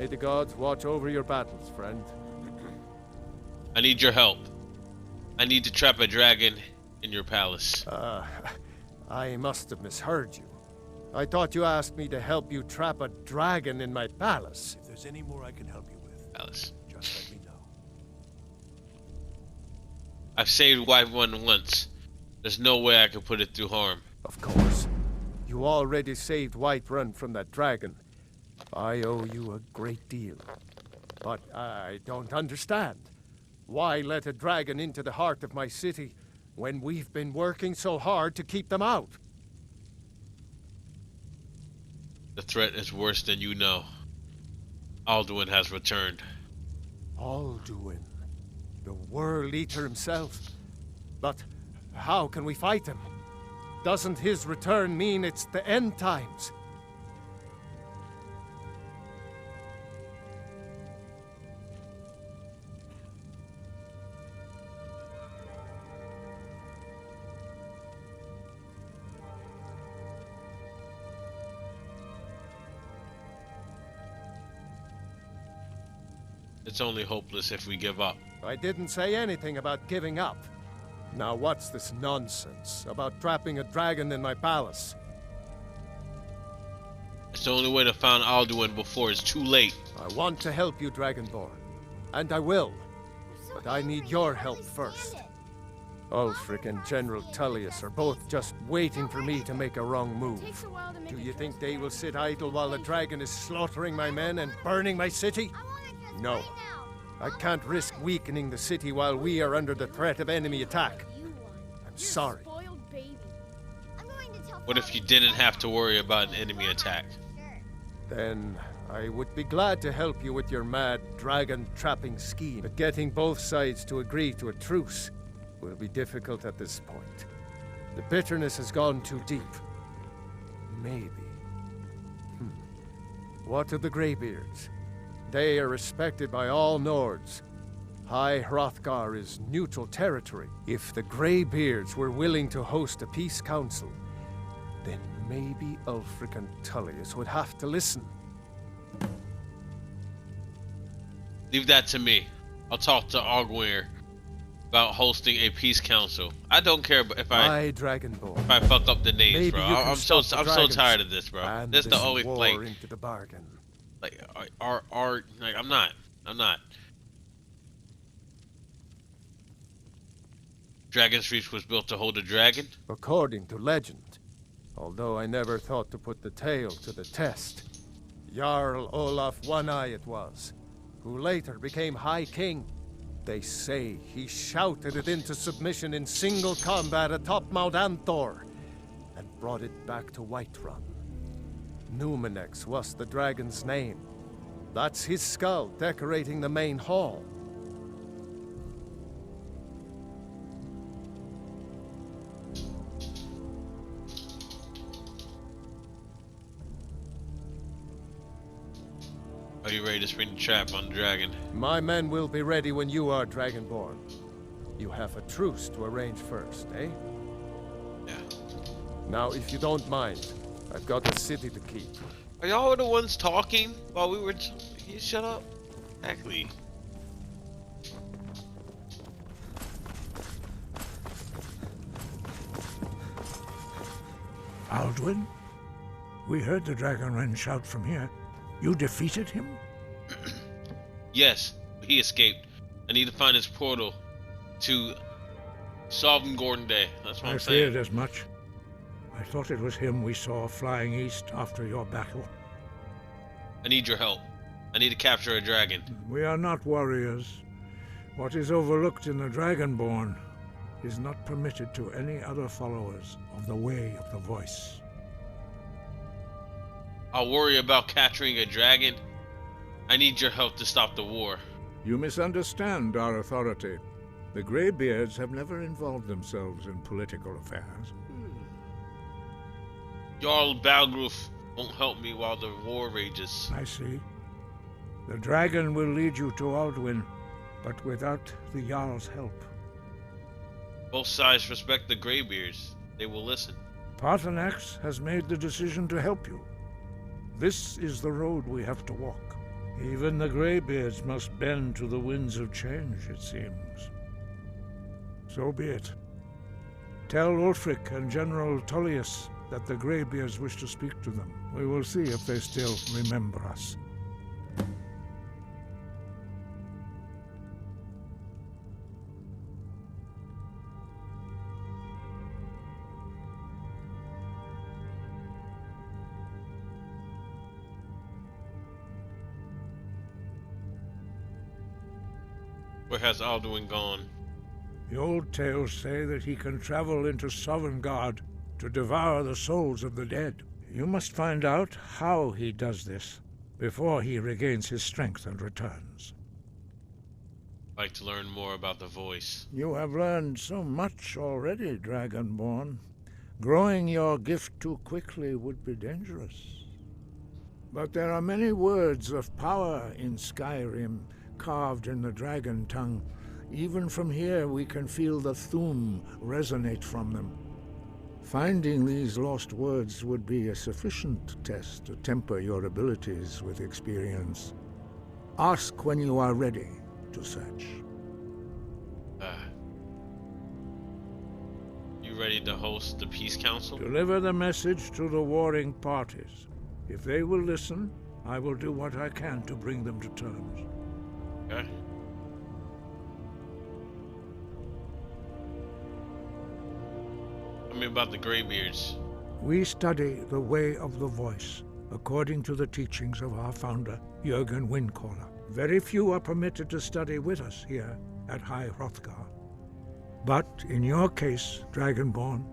May the gods watch over your battles, friend. I need your help. I need to trap a dragon in your palace. I must have misheard you. I thought you asked me to help you trap a dragon in my palace. If there's any more I can help you with, Palace. just let me know. I've saved Whiterun once. There's no way I can put it through harm. Of course. You already saved Whiterun from that dragon. I owe you a great deal. But I don't understand. Why let a dragon into the heart of my city when we've been working so hard to keep them out? The threat is worse than you know. Alduin has returned. Alduin, the World Eater himself. But how can we fight him? Doesn't his return mean it's the end times? It's only hopeless if we give up. I didn't say anything about giving up. Now what's this nonsense about trapping a dragon in my palace? It's the only way to find Alduin before it's too late. I want to help you, Dragonborn. And I will. But I need your help first. Ulfric and General Tullius are both just waiting for me to make a wrong move. Do you think they will sit idle while the dragon is slaughtering my men and burning my city? No. I can't risk weakening the city while we are under the threat of enemy attack. I'm sorry. What if you didn't have to worry about an enemy attack? Then I would be glad to help you with your mad dragon trapping scheme. But getting both sides to agree to a truce will be difficult at this point. The bitterness has gone too deep. Maybe. What of the Greybeards? They are respected by all Nords. High Hrothgar is neutral territory. If the Greybeards were willing to host a peace council, then maybe Ulfric and Tullius would have to listen. Leave that to me. I'll talk to Ogwyr about hosting a peace council. I don't care if I Dragonborn. If I fuck up the names, Maybe bro. I'm so tired of this, bro. This is the only like into the bargain. Like like I'm not. Dragonsreach was built to hold a dragon? According to legend. Although I never thought to put the tale to the test. Jarl Olaf One-Eye it was, who later became High King. They say he shouted it into submission in single combat atop Mount Anthor, and brought it back to Whiterun. Numenex was the dragon's name. That's his skull decorating the main hall. Are you ready to spring the trap on the dragon? My men will be ready when you are, Dragonborn. You have a truce to arrange first, eh? Yeah. Now, if you don't mind, I've got a city to keep. Are y'all the ones talking while we were... You shut up. Exactly. Alduin? We heard the Dragonren shout from here. You defeated him? Yes, he escaped. I need to find his portal to Sovngarde. That's what I'm saying. I feared as much. I thought it was him we saw flying east after your battle. I need your help. I need to capture a dragon. We are not warriors. What is overlooked in the Dragonborn is not permitted to any other followers of the Way of the Voice. I'll worry about capturing a dragon. I need your help to stop the war. You misunderstand our authority. The Greybeards have never involved themselves in political affairs. Jarl Balgruuf won't help me while the war rages. I see. The dragon will lead you to Alduin, but without the Jarl's help. Both sides respect the Greybeards. They will listen. Paarthurnax has made the decision to help you. This is the road we have to walk. Even the Greybeards must bend to the winds of change, it seems. So be it. Tell Ulfric and General Tullius that the Greybeards wish to speak to them. We will see if they still remember us. Where has Alduin gone? The old tales say that he can travel into Sovngarde to devour the souls of the dead. You must find out how he does this before he regains his strength and returns. I'd like to learn more about the voice. You have learned so much already, Dragonborn. Growing your gift too quickly would be dangerous. But there are many words of power in Skyrim, carved in the dragon tongue. Even from here we can feel the Thu'um resonate from them. Finding these lost words would be a sufficient test to temper your abilities with experience. Ask when you are ready to search. You ready to host the Peace Council? Deliver the message to the warring parties. If they will listen, I will do what I can to bring them to terms. Okay. Tell me about the Greybeards. We study the way of the voice, according to the teachings of our founder, Jürgen Windcaller. Very few are permitted to study with us here at High Hrothgar. But in your case, Dragonborn,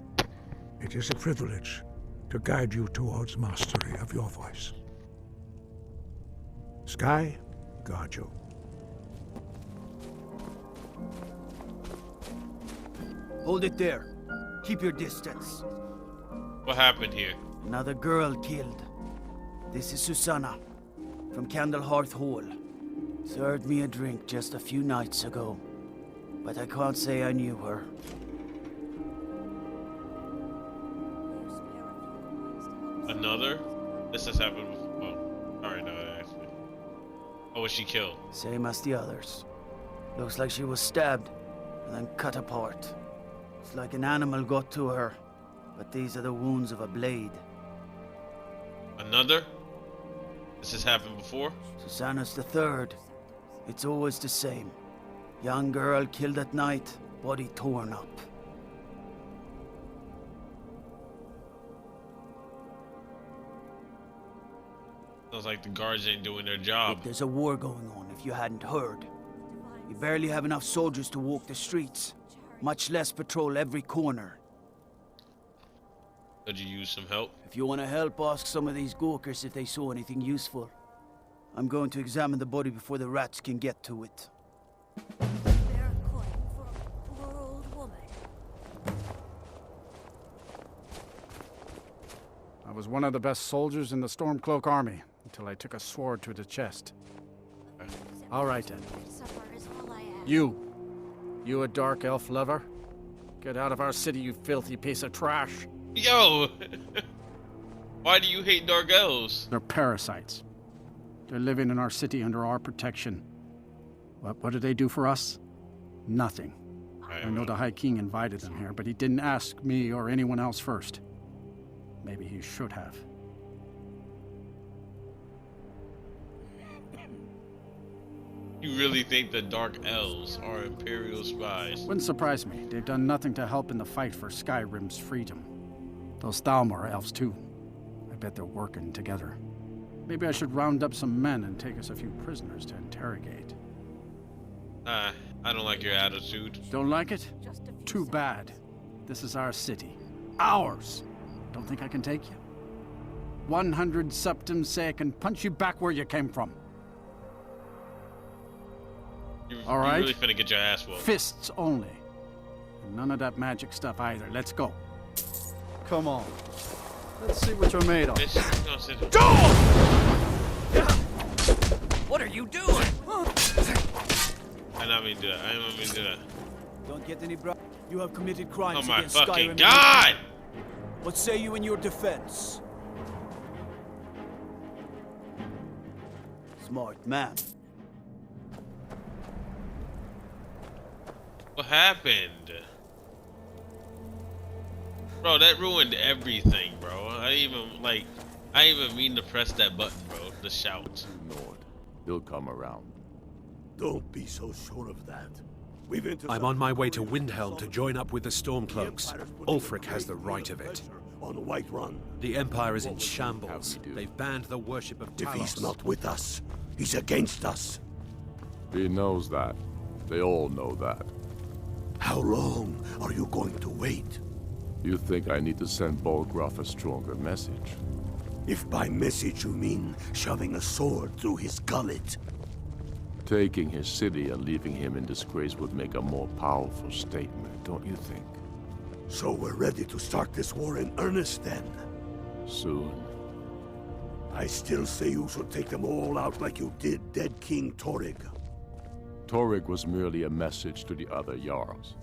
it is a privilege to guide you towards mastery of your voice. Sky, guard you. Hold it there. Keep your distance. What happened here? Another girl killed. This is Susanna, from Candlehearth Hall. Served me a drink just a few nights ago, but I can't say I knew her. Another? This has happened before. Oh, alright, no, actually. Oh, was she killed? Same as the others. Looks like she was stabbed and then cut apart. It's like an animal got to her, but these are the wounds of a blade. Another? This has happened before? Susanna's the third. It's always the same. Young girl killed at night, body torn up. Sounds like the guards ain't doing their job. There's a war going on, if you hadn't heard. We barely have enough soldiers to walk the streets, much less patrol every corner. Could you use some help? If you want to help, ask some of these Gawkers if they saw anything useful. I'm going to examine the body before the rats can get to it. They're a coin for a poor old woman. I was one of the best soldiers in the Stormcloak army, until I took a sword to the chest. All right then. Supper is all I ask. You a dark elf lover? Get out of our city, you filthy piece of trash. Yo! Why do you hate dark elves? They're parasites. They're living in our city under our protection. What did they do for us? Nothing. I know the High King invited them here, but he didn't ask me or anyone else first. Maybe he should have. You really think the dark elves are Imperial spies? Wouldn't surprise me. They've done nothing to help in the fight for Skyrim's freedom. Those Thalmor are elves too. I bet they're working together. Maybe I should round up some men and take us a few prisoners to interrogate. I don't like your attitude. Don't like it? Too bad. This is our city. Ours! Don't think I can take you? 100 septims say I can punch you back where you came from. All right? You really finna get your ass whooped. Fists only. And none of that magic stuff either. Let's go. Come on. Let's see what you're made of. What are you doing? I didn't mean to do that. I didn't mean to do that. Don't get any You have committed crimes Oh my against fucking Skyrim. god! What say you in your defense? Smart man. What happened? Bro, that ruined everything, bro. I didn't even mean to press that button, bro. The shout. Lord, he'll come around. Don't be so sure of that. I'm on my way to Windhelm to join up with the Stormcloaks. Ulfric has the right of it. On Whiterun. The Empire is in shambles. They've banned the worship of If Talos. he's not with us, he's against us. He knows that. They all know that. How long are you going to wait? You think I need to send Bolgraf a stronger message? If by message you mean shoving a sword through his gullet. Taking his city and leaving him in disgrace would make a more powerful statement, don't you think? So we're ready to start this war in earnest then? Soon. I still say you should take them all out like you did dead King Torrig. Torrig was merely a message to the other Jarls.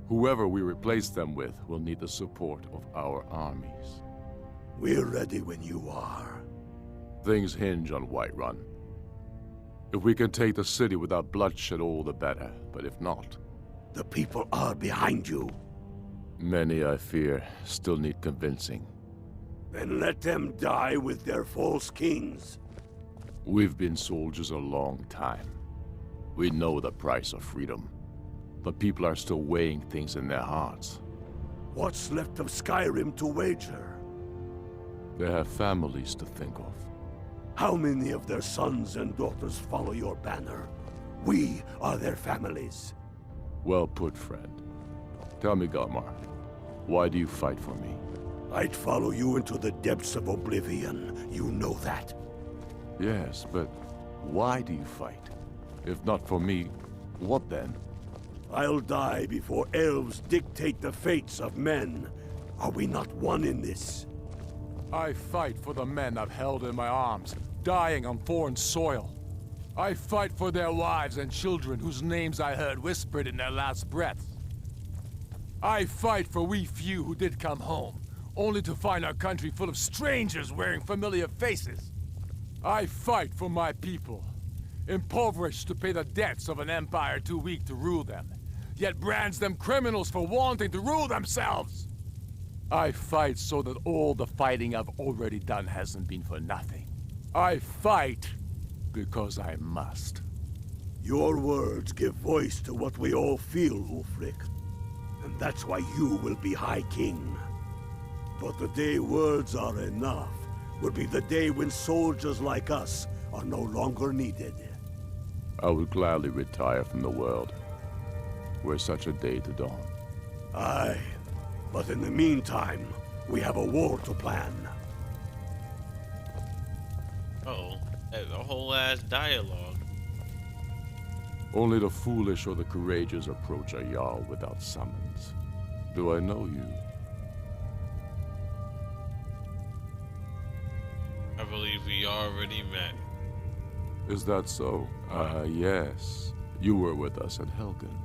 Whoever we replace them with will need the support of our armies. We're ready when you are. Things hinge on Whiterun. If we can take the city without bloodshed, all the better. But if not... The people are behind you. Many, I fear, still need convincing. Then let them die with their false kings. We've been soldiers a long time. We know the price of freedom. But people are still weighing things in their hearts. What's left of Skyrim to wager? They have families to think of. How many of their sons and daughters follow your banner? We are their families. Well put, friend. Tell me, Galmar, why do you fight for me? I'd follow you into the depths of oblivion. You know that. Yes, but why do you fight? If not for me, what then? I'll die before elves dictate the fates of men. Are we not one in this? I fight for the men I've held in my arms, dying on foreign soil. I fight for their wives and children whose names I heard whispered in their last breath. I fight for we few who did come home, only to find our country full of strangers wearing familiar faces. I fight for my people, impoverished to pay the debts of an empire too weak to rule them, yet brands them criminals for wanting to rule themselves. I fight so that all the fighting I've already done hasn't been for nothing. I fight because I must. Your words give voice to what we all feel, Ulfric. And that's why you will be High King. But the day words are enough will be the day when soldiers like us are no longer needed. I would gladly retire from the world, were such a day to dawn. Aye, but in the meantime, we have a war to plan. Uh-oh, that's a whole ass dialogue. Only the foolish or the courageous approach a Jarl without summons. Do I know you? I believe we already met. Is that so? Yes. You were with us at Helgen.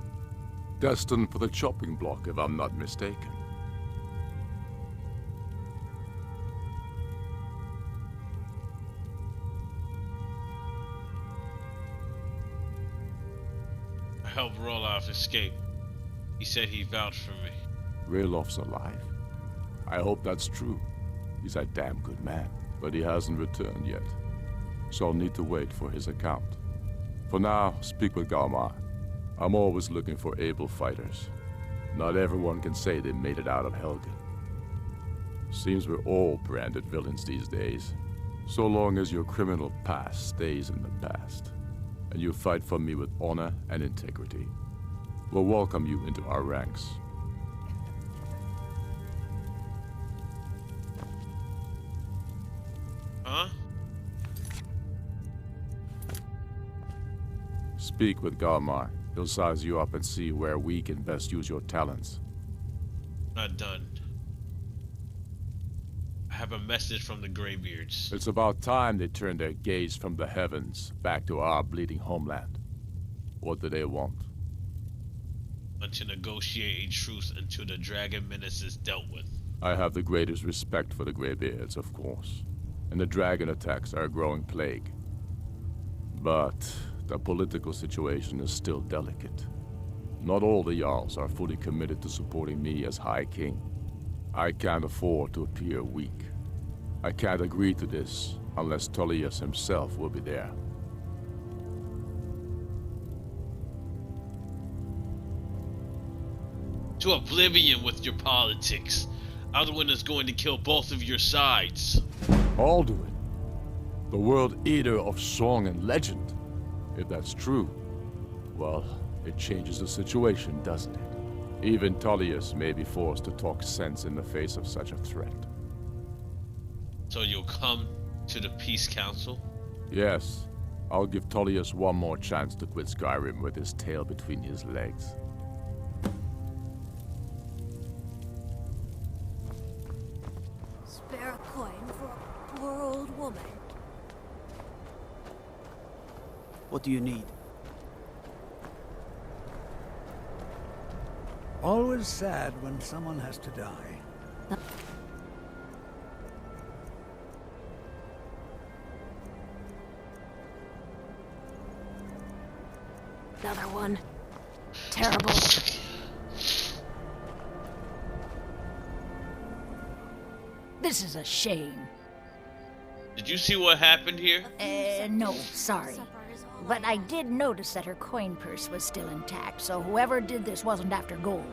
Destined for the chopping block, if I'm not mistaken. I helped Roloff escape. He said he vouched for me. Raloff's alive. I hope that's true. He's a damn good man, but he hasn't returned yet. So I'll need to wait for his account. For now, speak with Galmar. I'm always looking for able fighters. Not everyone can say they made it out of Helgen. Seems we're all branded villains these days. So long as your criminal past stays in the past, and you fight for me with honor and integrity, we'll welcome you into our ranks. Huh? Speak with Galmar. He'll size you up and see where we can best use your talents. Not done. I have a message from the Greybeards. It's about time they turned their gaze from the heavens back to our bleeding homeland. What do they want? Want to negotiate a truce until the dragon menace is dealt with. I have the greatest respect for the Greybeards, of course. And the dragon attacks are a growing plague. But the political situation is still delicate. Not all the Jarls are fully committed to supporting me as High King. I can't afford to appear weak. I can't agree to this unless Tullius himself will be there. To oblivion with your politics. Alduin is going to kill both of your sides. Alduin? The world eater of song and legend? If that's true, well, it changes the situation, doesn't it? Even Tullius may be forced to talk sense in the face of such a threat. So you'll come to the Peace Council? Yes. I'll give Tullius one more chance to quit Skyrim with his tail between his legs. Spare a coin for a poor old woman. What do you need? Always sad when someone has to die. Another one. Terrible. This is a shame. Did you see what happened here? No, sorry. But I did notice that her coin purse was still intact, so whoever did this wasn't after gold.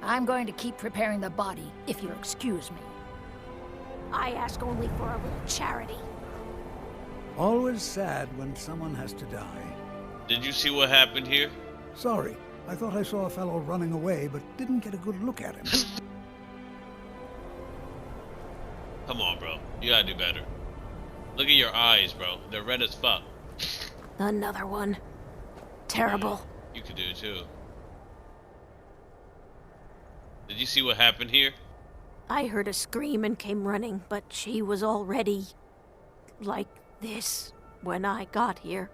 I'm going to keep preparing the body, if you'll excuse me. I ask only for a little charity. Always sad when someone has to die. Did you see what happened here? Sorry. I thought I saw a fellow running away, but didn't get a good look at him. Come on, bro. You gotta do better. Look at your eyes, bro. They're red as fuck. Another one. Terrible. You could do it too. Did you see what happened here? I heard a scream and came running, but she was already like this when I got here.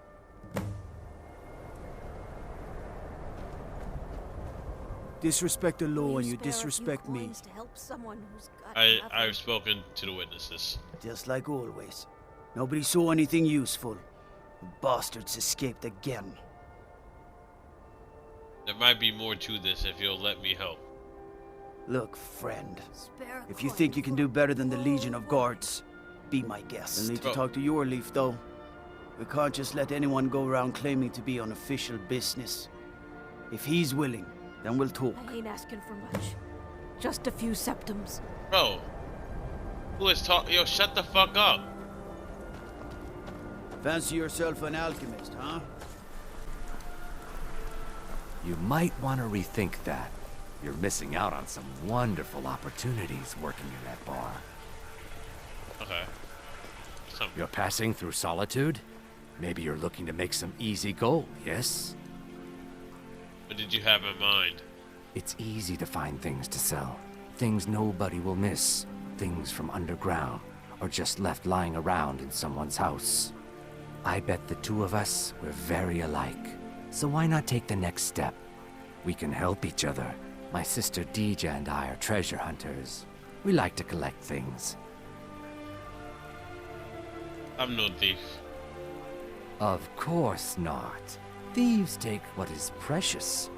Disrespect the law and you disrespect me. To help someone who's got I've spoken to the witnesses. Just like always. Nobody saw anything useful. The bastards escaped again. There might be more to this if you'll let me help. Look, friend. If you think you can do better than the Legion of Guards, be my guest. You'll need to talk to your Leaf, though. We can't just let anyone go around claiming to be on official business. If he's willing, then we'll talk. I ain't asking for much. Just a few septums. Bro, who is talking? Yo, shut the fuck up. Fancy yourself an alchemist, huh? You might want to rethink that. You're missing out on some wonderful opportunities working in that bar. Okay. You're passing through solitude? Maybe you're looking to make some easy gold, yes? What did you have in mind? It's easy to find things to sell. Things nobody will miss. Things from underground, or just left lying around in someone's house. I bet the two of us were very alike. So why not take the next step? We can help each other. My sister Dija and I are treasure hunters. We like to collect things. I'm no thief. Of course not. Thieves take what is precious.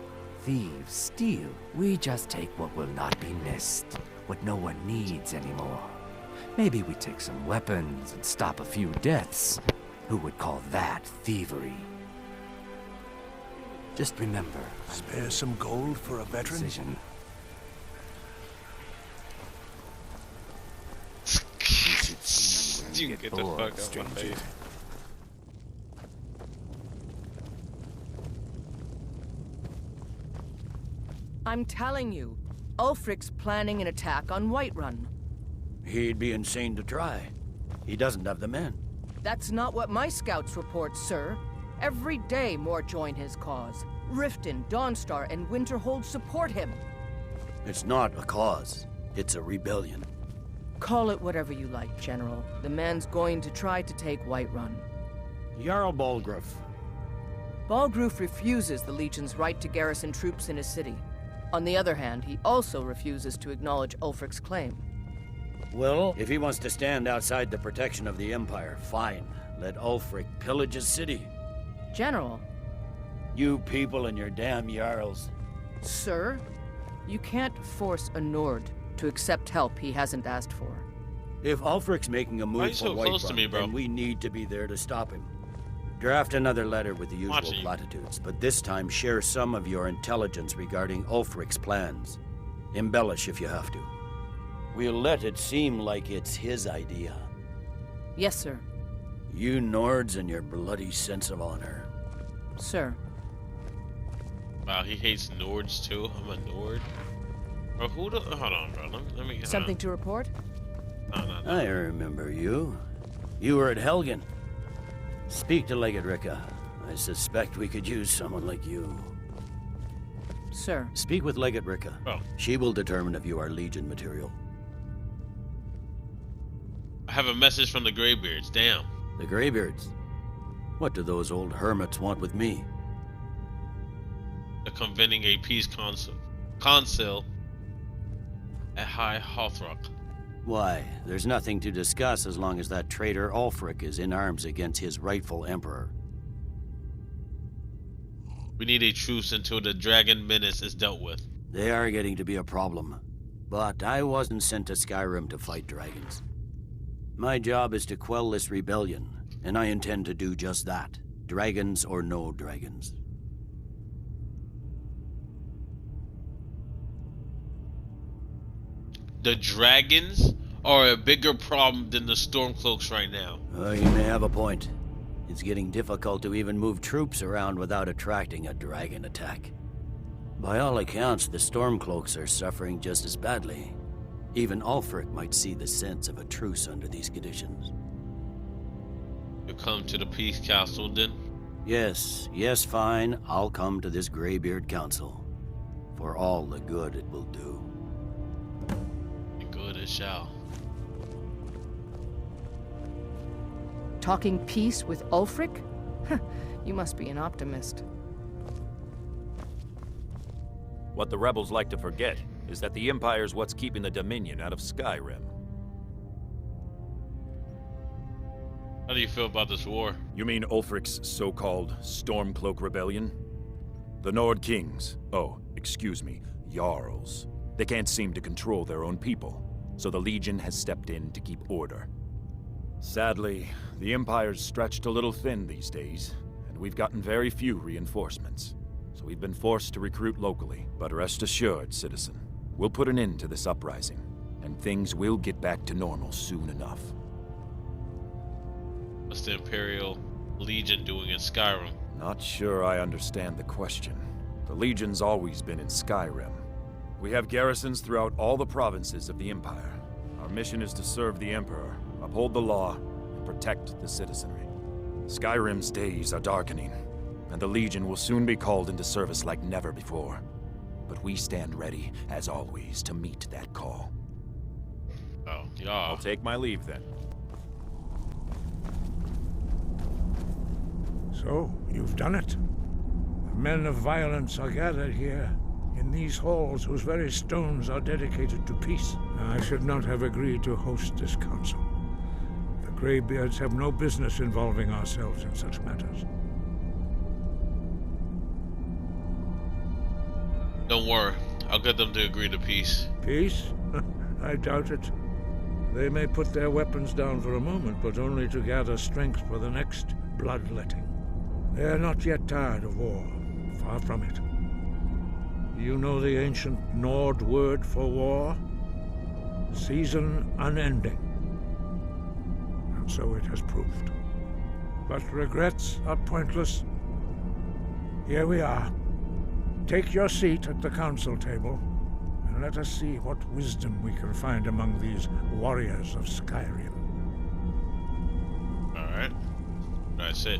Thieves steal. We just take what will not be missed. What no one needs anymore. Maybe we take some weapons and stop a few deaths. Who would call that thievery? Just remember... Spare some gold for a veteran? Decision. You can get the fuck out of my face. I'm telling you, Ulfric's planning an attack on Whiterun. He'd be insane to try. He doesn't have the men. That's not what my scouts report, sir. Every day more join his cause. Riften, Dawnstar, and Winterhold support him. It's not a cause. It's a rebellion. Call it whatever you like, General. The man's going to try to take Whiterun. Jarl Balgruuf. Balgruuf refuses the Legion's right to garrison troops in his city. On the other hand, he also refuses to acknowledge Ulfric's claim. Well, if he wants to stand outside the protection of the Empire, fine. let Ulfric pillage his city. General. You people and your damn Jarls. Sir, you can't force a Nord to accept help he hasn't asked for. If Ulfric's making a Why are move you for so close to Whiterun, me, bro? then we need to be there to stop him. Draft another letter with the usual Watching you. platitudes, but this time share some of your intelligence regarding Ulfric's plans. Embellish if you have to. We'll let it seem like it's his idea. Yes, sir. You Nords and your bloody sense of honor. Sir. Wow, he hates Nords too. I'm a Nord. Bro, hold on, bro. Let me Something to report? No. I remember you. You were at Helgen. Speak to Legate Ricka. I suspect we could use someone like you. Sir. Speak with Legate Ricka. Oh. She will determine if you are Legion material. I have a message from the Greybeards. Damn. The Greybeards? What do those old hermits want with me? They're convening a peace council at High Hothrock. Why, there's nothing to discuss as long as that traitor Ulfric is in arms against his rightful emperor. We need a truce until the dragon menace is dealt with. They are getting to be a problem. But I wasn't sent to Skyrim to fight dragons. My job is to quell this rebellion, and I intend to do just that. Dragons or no dragons. The dragons are a bigger problem than the Stormcloaks right now. You may have a point. It's getting difficult to even move troops around without attracting a dragon attack. By all accounts, the Stormcloaks are suffering just as badly. Even Ulfric might see the sense of a truce under these conditions. You come to the peace council then? Yes, fine. I'll come to this Greybeard Council. For all the good it will do. And good it shall. Talking peace with Ulfric? You must be an optimist. What the rebels like to forget is that the Empire's what's keeping the Dominion out of Skyrim. How do you feel about this war? You mean Ulfric's so-called Stormcloak Rebellion? The Nord Kings, Jarls. They can't seem to control their own people, so the Legion has stepped in to keep order. Sadly, the Empire's stretched a little thin these days, and we've gotten very few reinforcements. So we've been forced to recruit locally. But rest assured, citizen, we'll put an end to this uprising, and things will get back to normal soon enough. What's the Imperial Legion doing in Skyrim? Not sure I understand the question. The Legion's always been in Skyrim. We have garrisons throughout all the provinces of the Empire. Our mission is to serve the Emperor, uphold the law, and protect the citizenry. Skyrim's days are darkening, and the Legion will soon be called into service like never before. But we stand ready, as always, to meet that call. Oh, yeah. I'll take my leave then. So, you've done it. The men of violence are gathered here, in these halls whose very stones are dedicated to peace. I should not have agreed to host this council. The Greybeards have no business involving ourselves in such matters. Don't worry. I'll get them to agree to peace. Peace? I doubt it. They may put their weapons down for a moment, but only to gather strength for the next bloodletting. They are not yet tired of war. Far from it. Do you know the ancient Nord word for war? Season unending. And so it has proved. But regrets are pointless. Here we are. Take your seat at the council table, and let us see what wisdom we can find among these warriors of Skyrim. Alright. That's it.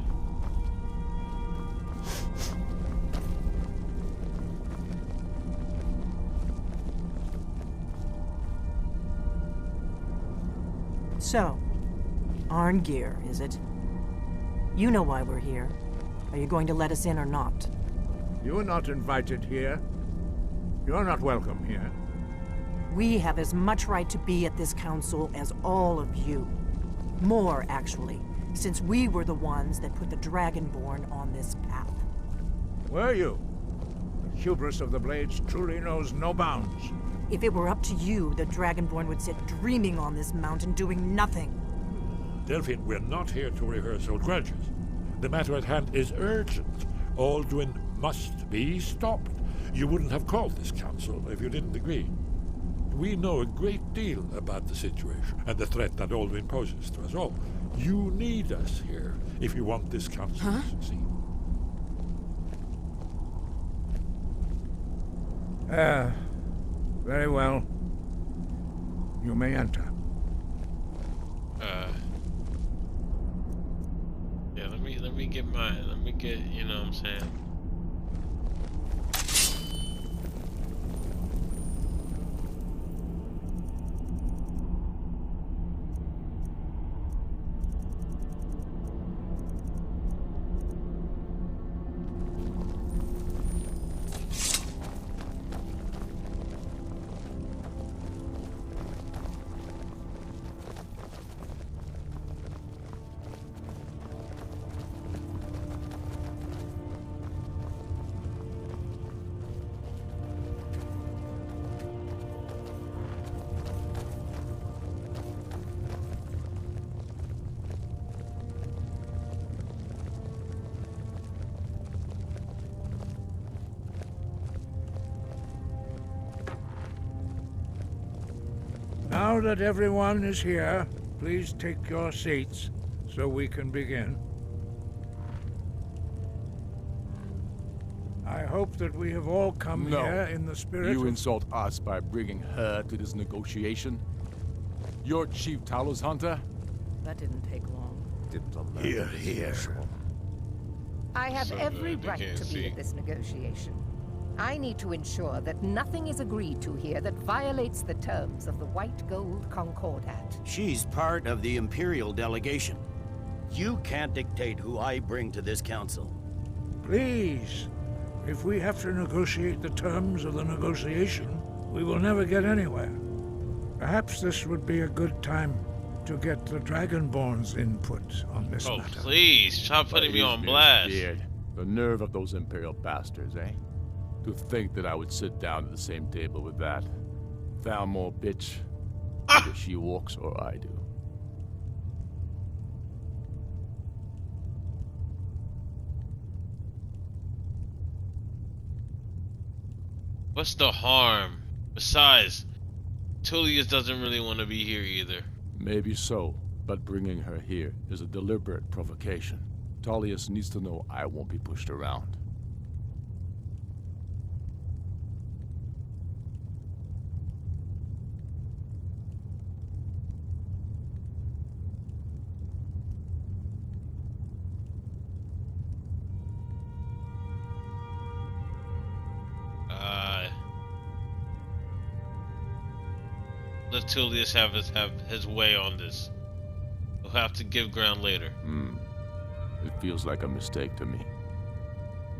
So, Arngeir, is it? You know why we're here. Are you going to let us in or not? You are not invited here. You're not welcome here. We have as much right to be at this council as all of you. More, actually, since we were the ones that put the Dragonborn on this path. Were you? The hubris of the Blades truly knows no bounds. If it were up to you, the Dragonborn would sit dreaming on this mountain doing nothing. Delphine, we're not here to rehearse old grudges. The matter at hand is urgent. Alduin must be stopped. You wouldn't have called this council if you didn't agree. We know a great deal about the situation and the threat that Alduin poses to us all. You need us here if you want this council to succeed. Very well. You may enter. Yeah, let me get mine. Let me get, you know what I'm saying? Now that everyone is here, please take your seats so we can begin. I hope that we have all come here in the spirit You of... insult us by bringing her to this negotiation? You're Chief Talos Hunter? That didn't take long. Here, here. I have So every good, they right can't to be see. at this negotiation. I need to ensure that nothing is agreed to here that violates the terms of the White Gold Concordat. She's part of the Imperial delegation. You can't dictate who I bring to this council. Please, if we have to negotiate the terms of the negotiation, we will never get anywhere. Perhaps this would be a good time to get the Dragonborn's input on this Oh, matter. please, stop putting me on blast. Beard. The nerve of those Imperial bastards, eh? To think that I would sit down at the same table with that. Thalmor bitch. Either she walks or I do. What's the harm? Besides, Tullius doesn't really want to be here either. Maybe so, but bringing her here is a deliberate provocation. Tullius needs to know I won't be pushed around. Let Tullius have his way on this. We'll have to give ground later. It feels like a mistake to me.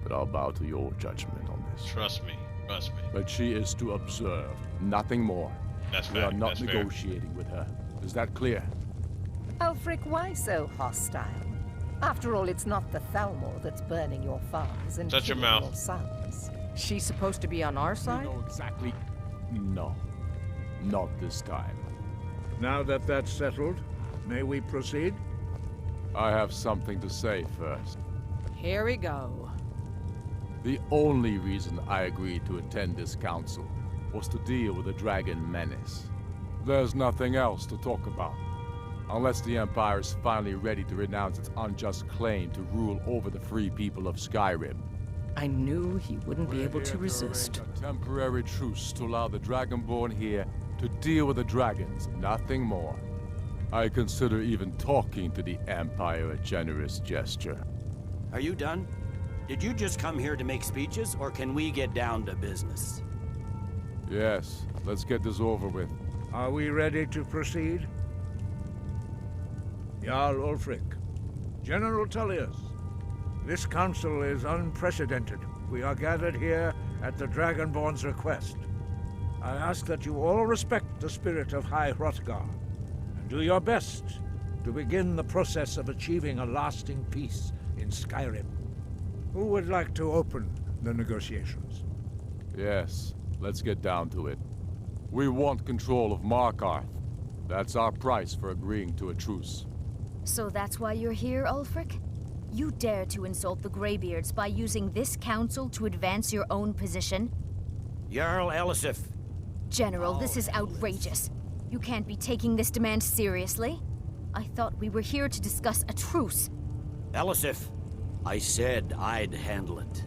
But I'll bow to your judgment on this. Trust me. Trust me. But she is to observe, nothing more. That's We fair. are not That's fair. negotiating with her. Is that clear? Ulfric, why so hostile? After all, it's not the Thalmor that's burning your farms and Shut your killing mouth. your sons. She's supposed to be on our You side? know exactly. No. Not this time. Now that that's settled, may we proceed? I have something to say first. Here we go. The only reason I agreed to attend this council was to deal with the dragon menace. There's nothing else to talk about. Unless the Empire is finally ready to renounce its unjust claim to rule over the free people of Skyrim. I knew he wouldn't be We're able here to resist. arrange a temporary truce to allow the Dragonborn here to deal with the dragons, nothing more. I consider even talking to the Empire a generous gesture. Are you done? Did you just come here to make speeches, or can we get down to business? Yes, let's get this over with. Are we ready to proceed? Jarl Ulfric, General Tullius, this council is unprecedented. We are gathered here at the Dragonborn's request. I ask that you all respect the spirit of High Hrothgar, and do your best to begin the process of achieving a lasting peace in Skyrim. Who would like to open the negotiations? Yes, let's get down to it. We want control of Markarth. That's our price for agreeing to a truce. So that's why you're here, Ulfric? You dare to insult the Greybeards by using this council to advance your own position? Jarl Elisif. General, this is outrageous. You can't be taking this demand seriously. I thought we were here to discuss a truce. Elisif, I said I'd handle it.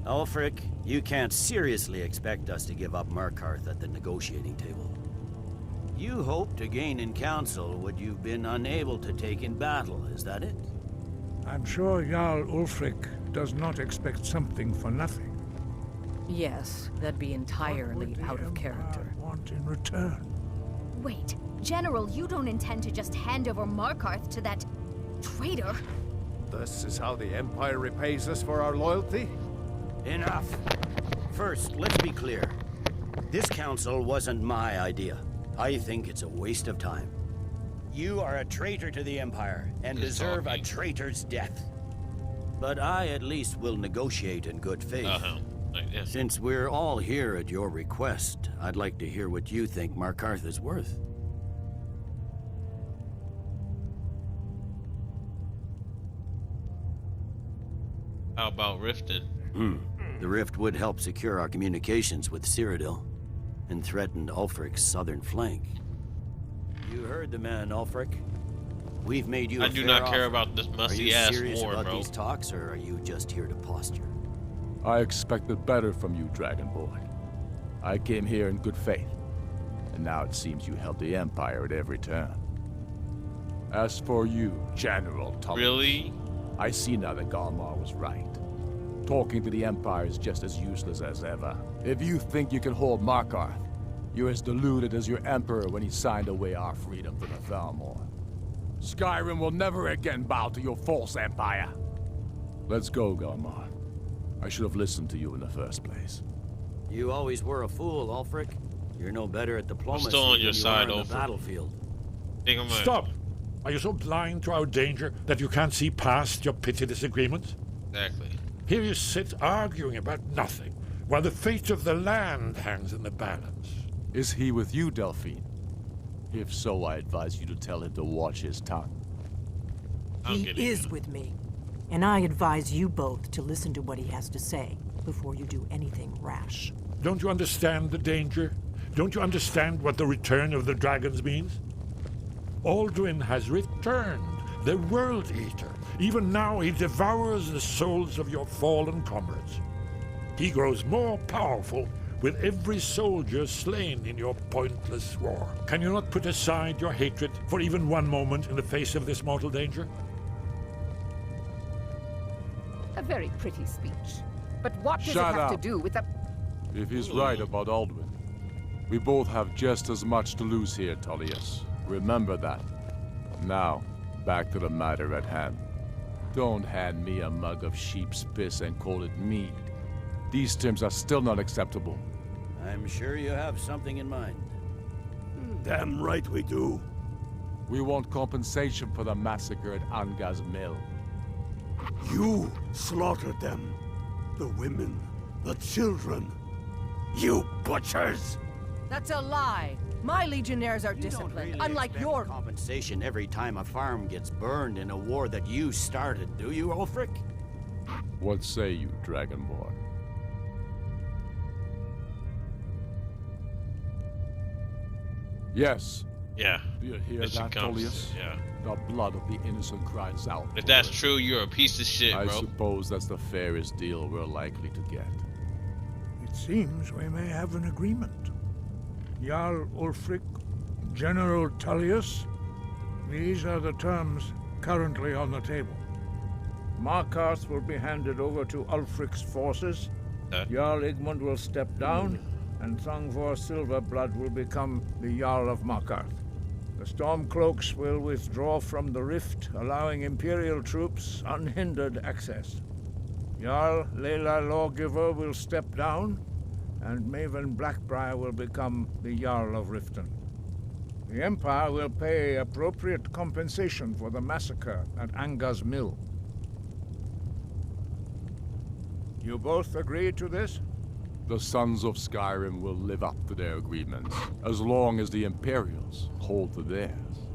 Ulfric, you can't seriously expect us to give up Markarth at the negotiating table. You hoped to gain in council what you've been unable to take in battle, is that it? I'm sure Jarl Ulfric does not expect something for nothing. Yes, that'd be entirely out of character. Want in return? Wait, General, you don't intend to just hand over Markarth to that traitor? This is how the Empire repays us for our loyalty? Enough. First, let's be clear. This council wasn't my idea. I think it's a waste of time. You are a traitor to the Empire and deserve a traitor's death. But I at least will negotiate in good faith. Since we're all here at your request, I'd like to hear what you think Markarth is worth. How about Riften? The rift would help secure our communications with Cyrodiil and threaten Ulfric's southern flank. You heard the man, Ulfric. We've made you I do not care about this musty-ass war, bro. Are you serious about these talks, or are you just here to posture? I expected better from you, Dragon Boy. I came here in good faith, and now it seems you help the Empire at every turn. As for you, General Tullius, really? I see now that Galmar was right. Talking to the Empire is just as useless as ever. If you think you can hold Markarth, you're as deluded as your Emperor when he signed away our freedom from the Thalmor. Skyrim will never again bow to your false empire. Let's go, Galmar. I should have listened to you in the first place. You always were a fool, Ulfric. You're no better at diplomacy still on your than you side, are on Ulfric. the battlefield. Stop! Are you so blind to our danger that you can't see past your petty disagreements? Exactly. Here you sit arguing about nothing, while the fate of the land hangs in the balance. Is he with you, Delphine? If so, I advise you to tell him to watch his tongue. He is with me. And I advise you both to listen to what he has to say before you do anything rash. Don't you understand the danger? Don't you understand what the return of the dragons means? Alduin has returned, the World Eater. Even now he devours the souls of your fallen comrades. He grows more powerful with every soldier slain in your pointless war. Can you not put aside your hatred for even one moment in the face of this mortal danger? A very pretty speech. But what does Shut it have up. to do with the... If he's right about Alduin, we both have just as much to lose here, Tullius. Remember that. Now, back to the matter at hand. Don't hand me a mug of sheep's piss and call it mead. These terms are still not acceptable. I'm sure you have something in mind. Damn right we do. We want compensation for the massacre at Anga's mill. You slaughtered them. The women, the children. You butchers! That's a lie. My legionnaires are disciplined, unlike your... compensation every time a farm gets burned in a war that you started, do you, Ulfric? What say you, Dragonborn? Yes. Yeah. Do you hear Mission that, comes. Tullius? Yeah. The blood of the innocent cries out. If that's true, you're a piece of shit, I bro. suppose that's the fairest deal we're likely to get. It seems we may have an agreement. Jarl Ulfric, General Tullius, these are the terms currently on the table. Markarth will be handed over to Ulfric's forces. Jarl Igmund will step down, and Thongvor Silverblood will become the Jarl of Markarth. The Stormcloaks will withdraw from the rift, allowing Imperial troops unhindered access. Jarl Layla Lawgiver will step down, and Maven Blackbriar will become the Jarl of Riften. The Empire will pay appropriate compensation for the massacre at Anga's mill. You both agree to this? The Sons of Skyrim will live up to their agreements, as long as the Imperials hold to theirs.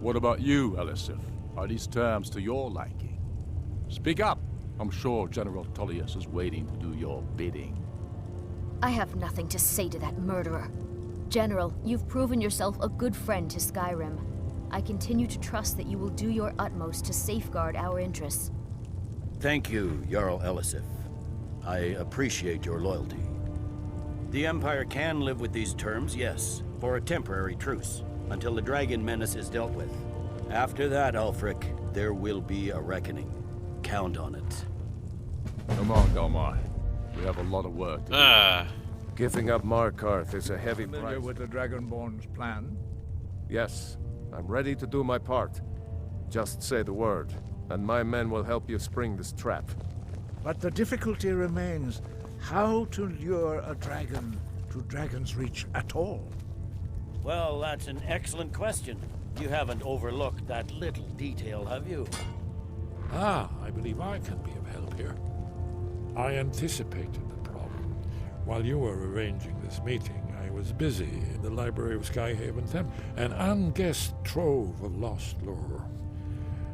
What about you, Elisif? Are these terms to your liking? Speak up! I'm sure General Tullius is waiting to do your bidding. I have nothing to say to that murderer. General, you've proven yourself a good friend to Skyrim. I continue to trust that you will do your utmost to safeguard our interests. Thank you, Jarl Elisif. I appreciate your loyalty. The Empire can live with these terms, yes, for a temporary truce, until the dragon menace is dealt with. After that, Ulfric, there will be a reckoning. Count on it. Come on, Galmar. We have a lot of work to do. Giving up Markarth is a heavy Familiar price. with the Dragonborn's plan? Yes, I'm ready to do my part. Just say the word, and my men will help you spring this trap. But the difficulty remains how to lure a dragon to Dragonsreach at all. Well, that's an excellent question. You haven't overlooked that little detail, have you? I believe I can be of help here. I anticipated the problem. While you were arranging this meeting, I was busy in the library of Skyhaven Temple, an unguessed trove of lost lore.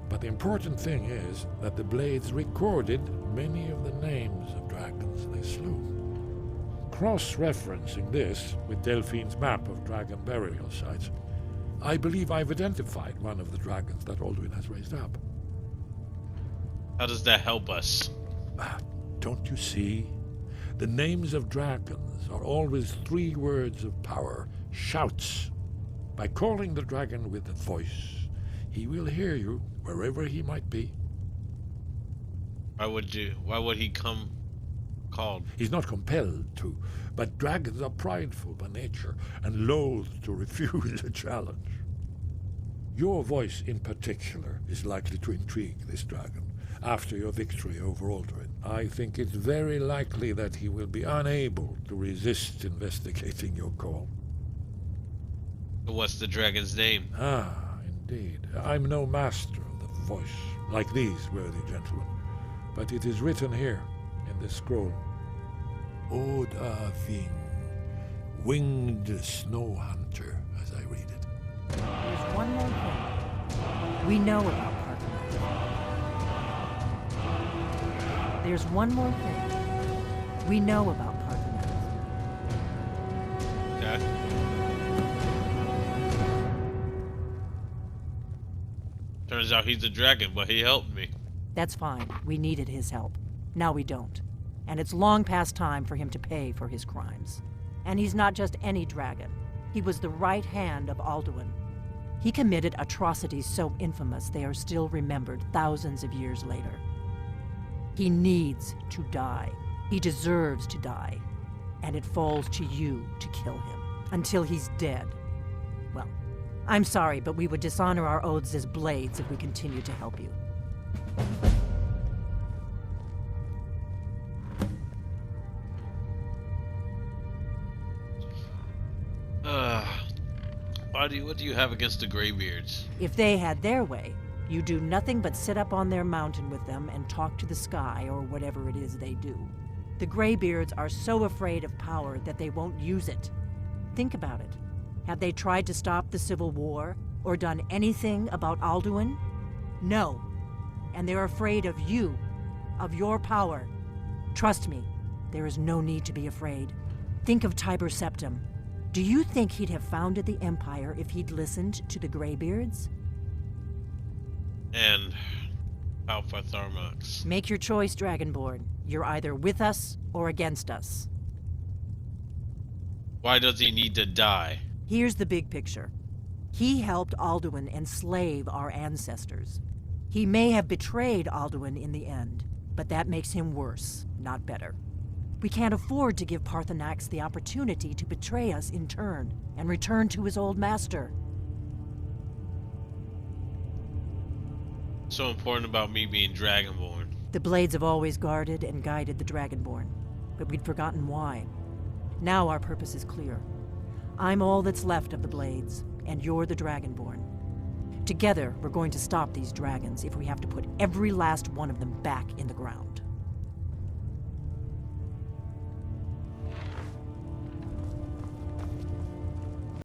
But the important thing is that the Blades recorded many of the names of dragons they slew. Cross-referencing this with Delphine's map of dragon burial sites, I believe I've identified one of the dragons that Alduin has raised up. How does that help us? Don't you see? The names of dragons are always 3 words of power, shouts. By calling the dragon with a voice, he will hear you wherever he might be. Why would he come called? He's not compelled to, but dragons are prideful by nature and loath to refuse a challenge. Your voice in particular is likely to intrigue this dragon. After your victory over Alduin, I think it's very likely that he will be unable to resist investigating your call. What's the dragon's name? Indeed. I'm no master of the voice, like these worthy gentlemen, but it is written here in this scroll. Odahving, winged snow hunter, as I read it. There's one more thing. We know about Parthenon. There's one more thing. We know about Parthenon. Okay. Turns out he's a dragon, but he helped me. That's fine. We needed his help. Now we don't. And it's long past time for him to pay for his crimes. And he's not just any dragon. He was the right hand of Alduin. He committed atrocities so infamous they are still remembered thousands of years later. He needs to die. He deserves to die. And it falls to you to kill him until he's dead. Well, I'm sorry, but we would dishonor our oaths as Blades if we continue to help you. What do you have against the Greybeards? If they had their way, you do nothing but sit up on their mountain with them and talk to the sky or whatever it is they do. The Greybeards are so afraid of power that they won't use it. Think about it. Have they tried to stop the Civil War or done anything about Alduin? No. And they're afraid of you, of your power. Trust me, there is no need to be afraid. Think of Tiber Septim. Do you think he'd have founded the Empire if he'd listened to the Greybeards? And Alpha Tharmax. Make your choice, Dragonborn. You're either with us or against us. Why does he need to die? Here's the big picture. He helped Alduin enslave our ancestors. He may have betrayed Alduin in the end, but that makes him worse, not better. We can't afford to give Parthenax the opportunity to betray us in turn and return to his old master. So important about me being Dragonborn. The Blades have always guarded and guided the Dragonborn, but we'd forgotten why. Now our purpose is clear. I'm all that's left of the Blades, and you're the Dragonborn. Together, we're going to stop these dragons if we have to put every last one of them back in the ground.